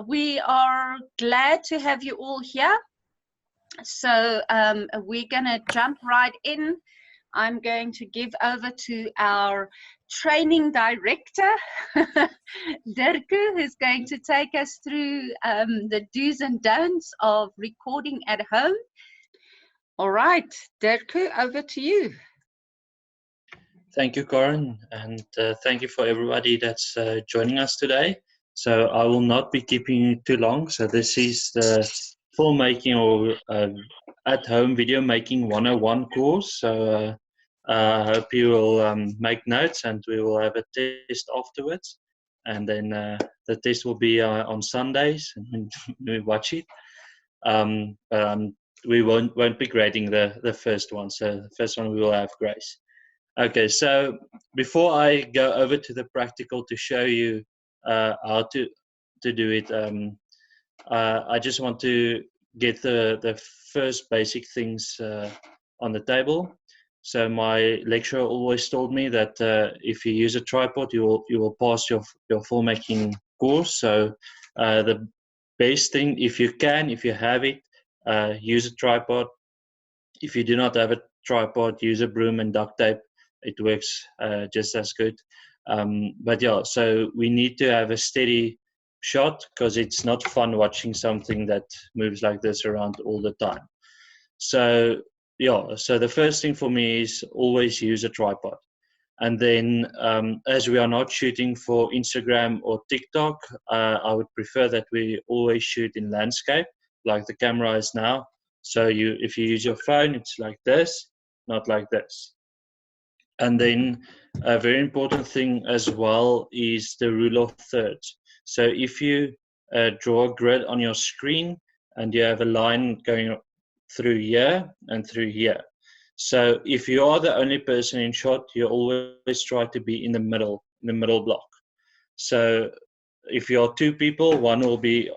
we are glad to have you all here. So we're going to jump right in. I'm going to give over to our training director, Dirku, who's going to take us through the do's and don'ts of recording at home. All right, Dirku, over to you. Thank you, Karen, and thank you for everybody that's joining us today. So I will not be keeping you too long. So this is the filmmaking or at-home video making 101 course. So I hope you will make notes, and we will have a test afterwards. And then the test will be on Sundays, and we watch it. We won't be grading the first one. So the first one we will have grace. Okay, so before I go over to the practical to show you how to do it, I just want to get the first basic things on the table. So my lecturer always told me that if you use a tripod, you will pass your filmmaking course. So the best thing, if you have it, use a tripod. If you do not have a tripod, use a broom and duct tape. It works just as good. But yeah, so we need to have a steady shot, because it's not fun watching something that moves like this around all the time. So yeah, so the first thing for me is always use a tripod. And then as we are not shooting for Instagram or TikTok, I would prefer that we always shoot in landscape, like the camera is now. So if you use your phone, it's like this, not like this. And then a very important thing as well is the rule of thirds. So if you draw a grid on your screen and you have a line going through here and through here. So if you are the only person in shot, you always try to be in the middle block. So if you are two people, one will be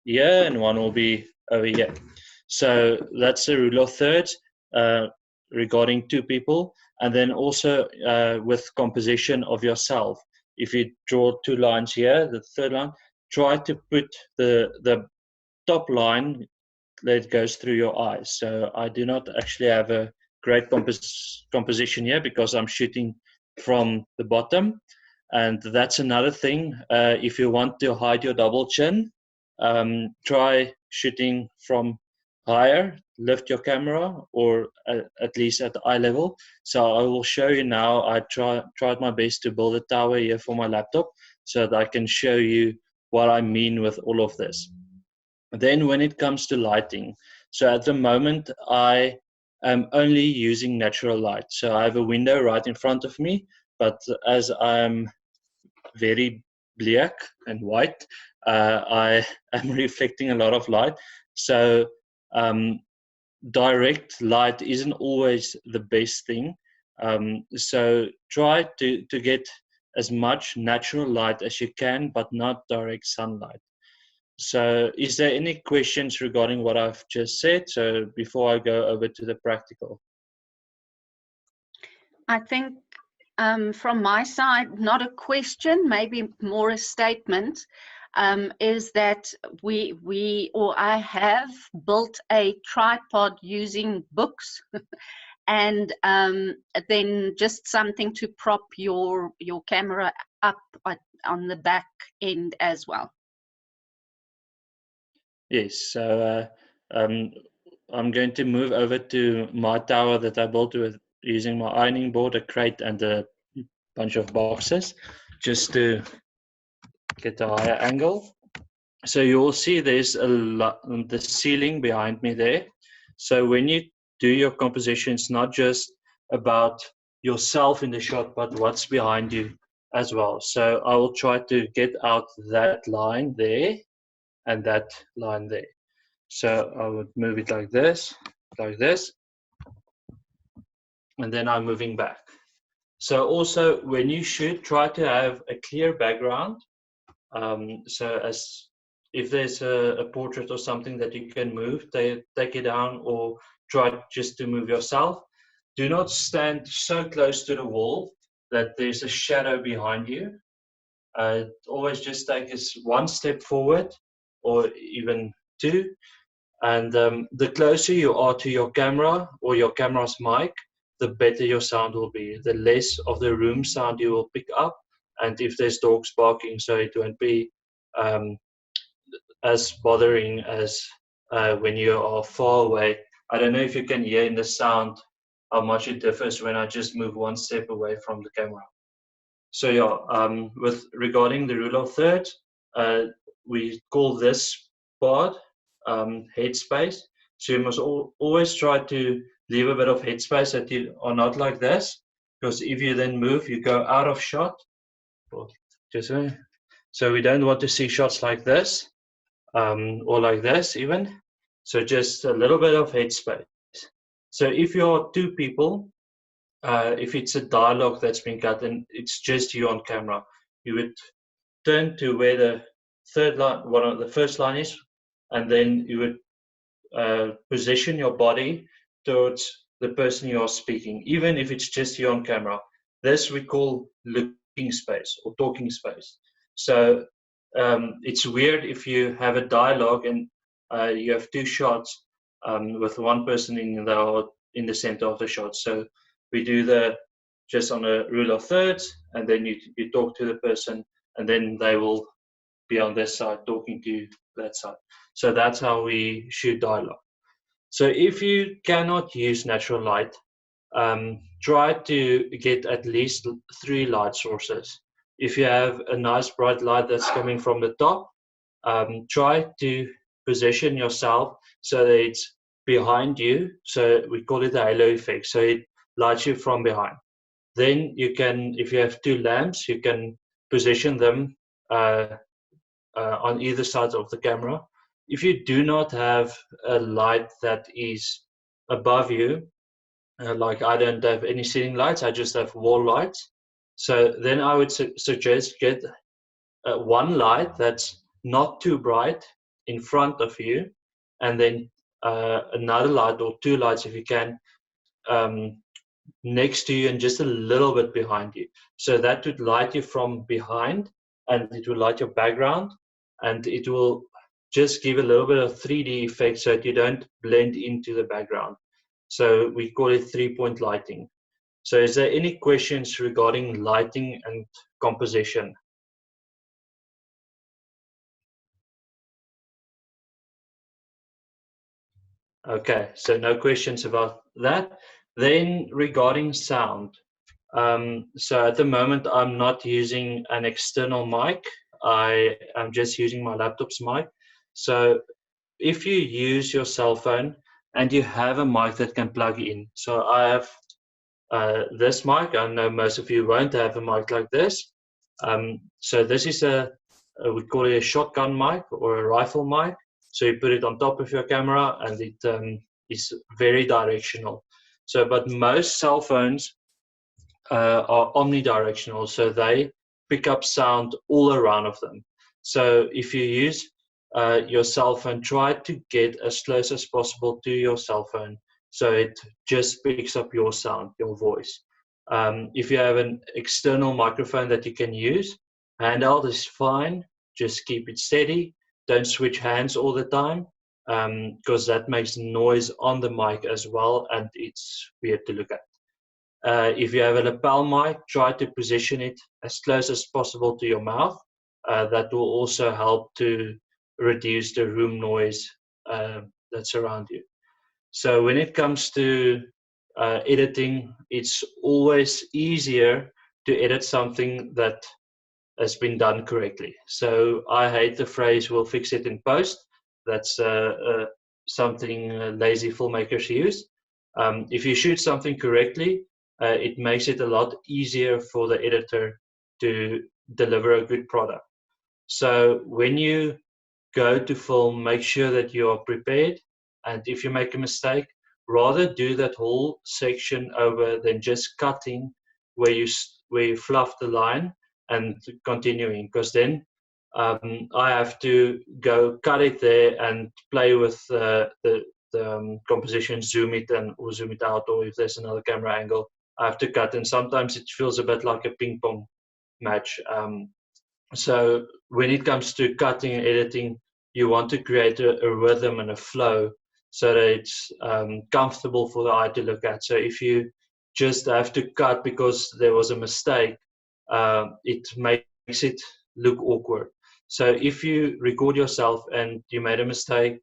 here and one will be over here. So that's the rule of thirds regarding two people. And then also with composition of yourself. If you draw two lines here, the third line, try to put the top line that goes through your eyes. So I do not actually have a great composition here because I'm shooting from the bottom. And that's another thing. If you want to hide your double chin, try shooting from higher, lift your camera, or at least at eye level. So I will show you now. I tried my best to build a tower here for my laptop so that I can show you what I mean with all of this. Then when it comes to lighting, so at the moment I am only using natural light. So I have a window right in front of me, but as I'm very black and white, I am reflecting a lot of light. So direct light isn't always the best thing. So try to get as much natural light as you can, but not direct sunlight. So is there any questions regarding what I've just said? So before I go over to the practical. I think from my side, not a question, maybe more a statement, is that I have built a tripod using books and then just something to prop your camera up on the back end as well. Yes, so I'm going to move over to my tower that I built with using my ironing board, a crate, and a bunch of boxes, just to get a higher angle. So you will see there's the ceiling behind me there. So when you do your composition, it's not just about yourself in the shot, but what's behind you as well. So I will try to get out that line there and that line there. So I would move it like this, and then I'm moving back. So also when you shoot, try to have a clear background. So as if there's a portrait or something that you can move, take it down, or try just to move yourself. Do not stand so close to the wall that there's a shadow behind you. Always just take us one step forward or even 2. And the closer you are to your camera or your camera's mic, the better your sound will be. The less of the room sound you will pick up, and if there's dogs barking, so it won't be as bothering as when you are far away. I don't know if you can hear in the sound how much it differs when I just move one step away from the camera. So yeah, with regarding the rule of thirds, we call this part headspace. So you must always try to leave a bit of headspace that you are not like this, because if you then move, you go out of shot. So we don't want to see shots like this, or like this even. So just a little bit of headspace. So if you're 2 people, if it's a dialogue that's been cut and it's just you on camera, you would turn to where the third line, one of the first line is, and then you would position your body towards the person you are speaking, even if it's just you on camera. This we call looking space or talking space. So it's weird if you have a dialogue and you have 2 shots with one person in the center of the shot. So we do just on a rule of thirds, and then you talk to the person, and then they will be on this side talking to that side. So that's how we shoot dialogue. So if you cannot use natural light, try to get at least 3 light sources. If you have a nice bright light that's coming from the top, try to position yourself so that it's behind you. So we call it the halo effect. So it lights you from behind. Then you can, if you have 2 lamps, you can position them on either side of the camera. If you do not have a light that is above you, like I don't have any ceiling lights, I just have wall lights. So then I would suggest get one light that's not too bright in front of you, and then another light or 2 lights if you can next to you and just a little bit behind you. So that would light you from behind, and it will light your background, and it will just give a little bit of 3D effect so that you don't blend into the background. So we call it 3-point lighting. So is there any questions regarding lighting and composition? Okay, so no questions about that. Then regarding sound, so at the moment I'm not using an external mic. I am just using my laptop's mic. So if you use your cell phone and you have a mic that can plug in, so I have this mic. I know most of you won't have a mic like this. So this is we call it a shotgun mic or a rifle mic. So you put it on top of your camera, and it is very directional. So, but most cell phones are omnidirectional, so they pick up sound all around of them. So if you use your cell phone, try to get as close as possible to your cell phone, so it just picks up your sound, your voice. If you have an external microphone that you can use, handheld is fine. Just keep it steady. Don't switch hands all the time, because that makes noise on the mic as well, and it's weird to look at. If you have a lapel mic, try to position it as close as possible to your mouth. That will also help to reduce the room noise that's around you. So when it comes to editing, it's always easier to edit something that has been done correctly. So I hate the phrase, we'll fix it in post. That's something lazy filmmakers use. If you shoot something correctly, it makes it a lot easier for the editor to deliver a good product. So when you go to film, make sure that you are prepared. And if you make a mistake, rather do that whole section over than just cutting where you fluff the line and continuing, because then I have to go cut it there and play with the composition, zoom it or zoom it out, or if there's another camera angle, I have to cut, and sometimes it feels a bit like a ping pong match. So when it comes to cutting and editing, you want to create a rhythm and a flow so that it's comfortable for the eye to look at. So if you just have to cut because there was a mistake, it makes it look awkward. So if you record yourself and you made a mistake,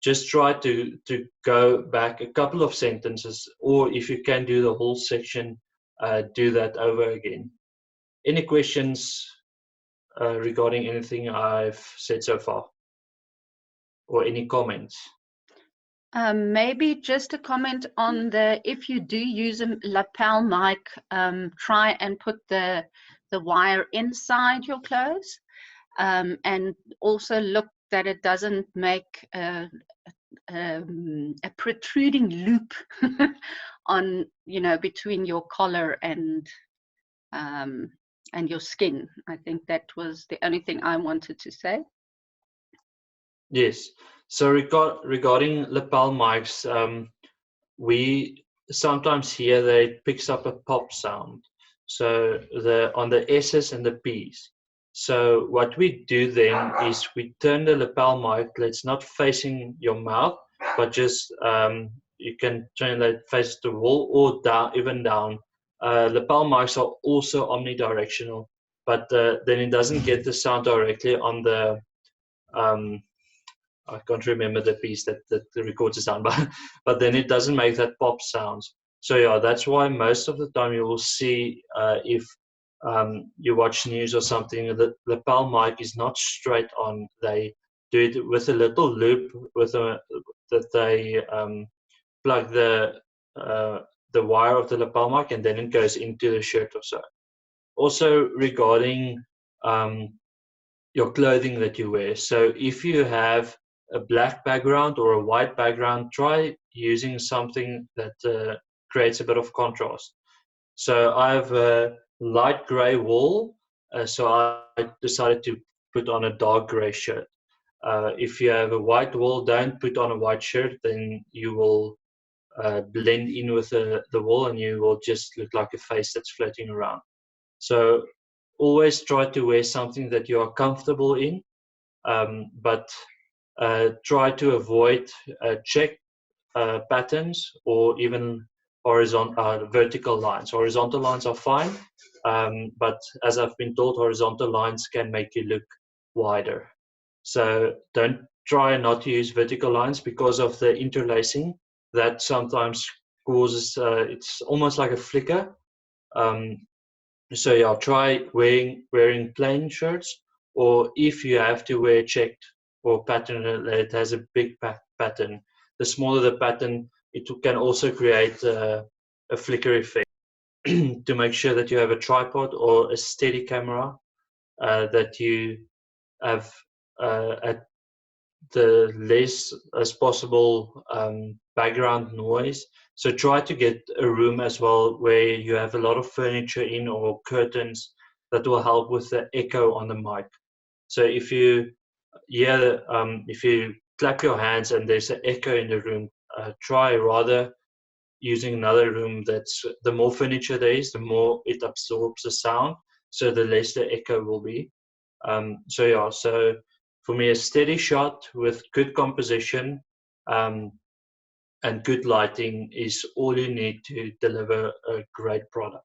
just try to go back a couple of sentences, or if you can do the whole section, do that over again. Any questions regarding anything I've said so far, or any comments? Maybe just a comment on the, if you do use a lapel mic, try and put the wire inside your clothes, and also look that it doesn't make a protruding loop on, you know, between your collar and your skin. I think that was the only thing I wanted to say. Yes. So regarding lapel mics, we sometimes hear that it picks up a pop sound. So on the S's and the P's. So what we do then is we turn the lapel mic, it's not facing your mouth, but just you can turn it face the wall or down, even down. Lapel mics are also omnidirectional, but then it doesn't get the sound directly on the I can't remember the piece that records the sound, but then it doesn't make that pop sounds. So yeah, that's why most of the time you will see if you watch news or something, the lapel mic is not straight on. They do it with a little loop that they plug the wire of the lapel mic, and then it goes into the shirt or so. Also regarding your clothing that you wear. So if you have a black background or a white background, try using something that creates a bit of contrast. So I have a light gray wall, so I decided to put on a dark gray shirt. If you have a white wall, don't put on a white shirt, then you will blend in with the wall and you will just look like a face that's floating around. So always try to wear something that you are comfortable in, but try to avoid check patterns or even vertical lines. Horizontal lines are fine, but as I've been told, horizontal lines can make you look wider. So don't try not to use vertical lines because of the interlacing. That sometimes causes, it's almost like a flicker. So yeah, try wearing plain shirts, or if you have to wear checked or pattern that has a big pattern, the smaller the pattern, it can also create a flicker effect. To make sure that you have a tripod or a steady camera, that you have at the less as possible background noise. So try to get a room as well where you have a lot of furniture in or curtains that will help with the echo on the mic. So if you hear, if you clap your hands and there's an echo in the room, try rather using another room that's, the more furniture there is, the more it absorbs the sound, so the less the echo will be. So yeah, so for me, a steady shot with good composition and good lighting is all you need to deliver a great product.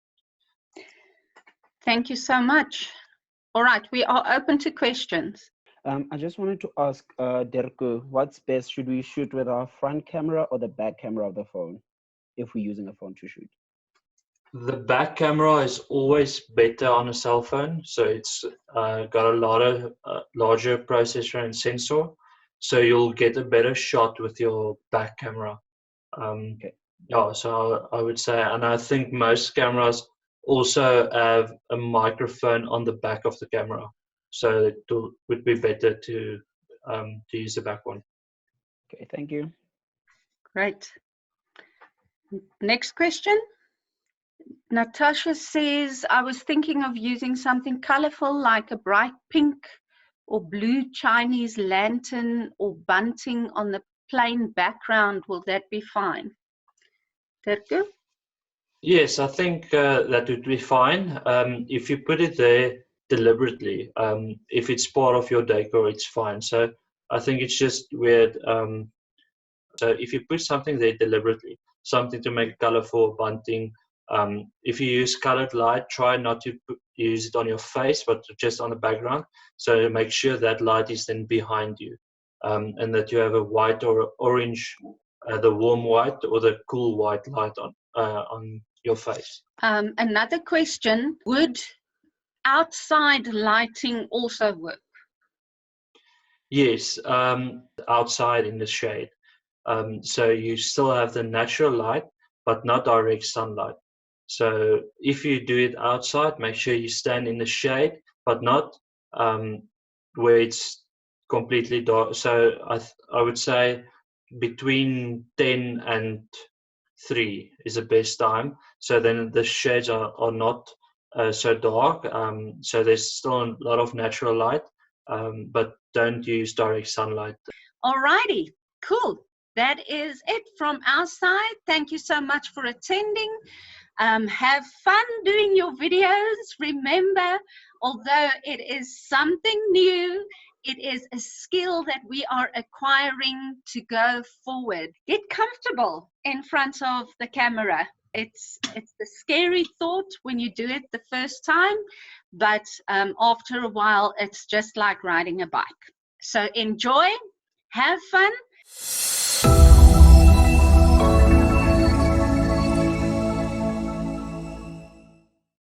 Thank you so much. All right, we are open to questions. I just wanted to ask Derko, what's best? Should we shoot with our front camera or the back camera of the phone if we're using a phone to shoot? The back camera is always better on a cell phone, so it's got a lot of larger processor and sensor, so you'll get a better shot with your back camera. Okay. Yeah, so I would say, and I think most cameras also have a microphone on the back of the camera, so it would be better to use the back one. Okay, thank you. Great. Next question. Natasha says, I was thinking of using something colorful like a bright pink or blue Chinese lantern or bunting on the plain background. Will that be fine? Terke? Yes, I think that would be fine. If you put it there deliberately, if it's part of your decor, it's fine. So I think it's just weird. So if you put something there deliberately, something to make colorful bunting, if you use colored light, try not to use it on your face, but just on the background. So make sure that light is then behind you, and that you have a white or orange, the warm white or the cool white light on your face. Another question, would outside lighting also work? Yes, outside in the shade. So you still have the natural light, but not direct sunlight. So if you do it outside, make sure you stand in the shade, but not where it's completely dark. So I would say between 10 and 3 is the best time. So then the shades are not so dark. So there's still a lot of natural light, but don't use direct sunlight. Alrighty, cool. That is it from our side. Thank you so much for attending. Have fun doing your videos. Remember, although it is something new, it is a skill that we are acquiring to go forward. Get comfortable in front of the camera. It's the scary thought when you do it the first time, but after a while, it's just like riding a bike. So enjoy, have fun.